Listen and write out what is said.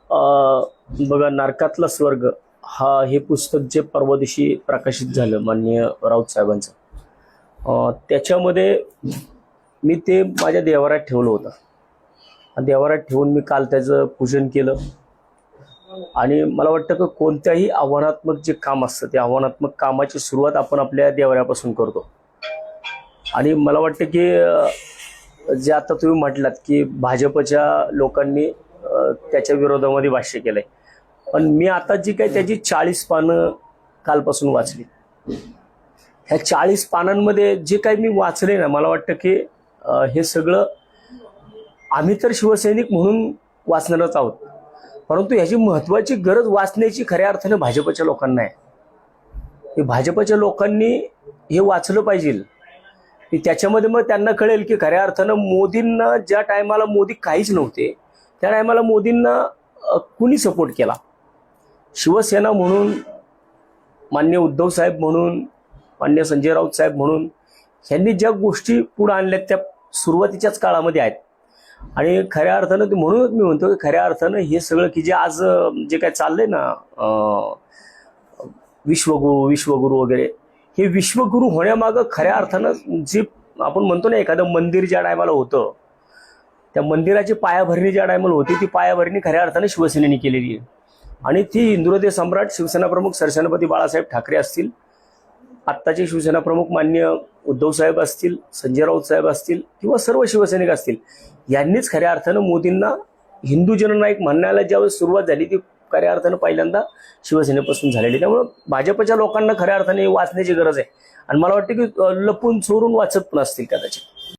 बघा, नरकातला स्वर्ग हे पुस्तक जे परवा दिवशी प्रकाशित झालं माननीय राऊत साहेबांचं, त्याच्यामध्ये मी ते माझ्या देवारात ठेवलं होतं. देवारात ठेवून मी काल त्याचं पूजन केलं. आणि मला वाटतं की कोणत्याही आव्हानात्मक जे काम असतं ते आव्हानात्मक कामाची सुरुवात आपण आपल्या देवाऱ्यापासून करतो. आणि मला वाटतं की जे आता तुम्ही म्हटलात की भाजपच्या लोकांनी त्याच्या विरोधामध्ये भाष्य केलंय, पण मी आता जी काही त्याची 40 पानं कालपासून वाचली. ह्या 40 पानांमध्ये जे काही मी वाचले ना, मला वाटतं की हे सगळं आम्ही तर शिवसैनिक म्हणून वाचणारच आहोत, परंतु ह्याची महत्वाची गरज वाचण्याची खऱ्या अर्थाने भाजपच्या लोकांना आहे. हे भाजपच्या लोकांनी हे वाचलं पाहिजे. त्याच्यामध्ये मग त्यांना कळेल की खऱ्या अर्थानं मोदींना ज्या टायमाला मोदी काहीच नव्हते त्या टायमाला मोदींना कुणी सपोर्ट केला. शिवसेना म्हणून, माननीय उद्धव साहेब म्हणून, माननीय संजय राऊत साहेब म्हणून यांनी ज्या गोष्टी पुढे आणल्यात त्या सुरुवातीच्याच काळामध्ये आहेत. आणि खऱ्या अर्थानं म्हणूनच मी म्हणतो की खऱ्या अर्थानं हे सगळं की जे आज जे काय चाललंय ना, विश्वगुरु वगैरे, हे विश्वगुरु होण्यामागं खऱ्या अर्थानं जे आपण म्हणतो ना, एखादं मंदिर ज्या टायमाला होतं त्या मंदिराची पायाभरणी ज्या टायमाला होती ती पायाभरणी खऱ्या अर्थाने शिवसेनेने केलेली आहे. आणि ती हिंदुहृदय सम्राट शिवसेना प्रमुख सरसेनापती बाळासाहेब ठाकरे असतील, आत्ताचे शिवसेना प्रमुख माननीय उद्धव साहेब असतील, संजय राऊत साहेब असतील किंवा सर्व शिवसैनिक असतील, यांनीच खऱ्या अर्थानं मोदींना हिंदू जननायक म्हणण्याला ज्यावेळेस सुरुवात झाली ती खऱ्या अर्थानं पहिल्यांदा शिवसेनेपासून झालेली. त्यामुळे भाजपच्या लोकांना खऱ्या अर्थाने वाचण्याची गरज आहे. आणि मला वाटतं की लपून चोरून वाचत नसतील कदाचित.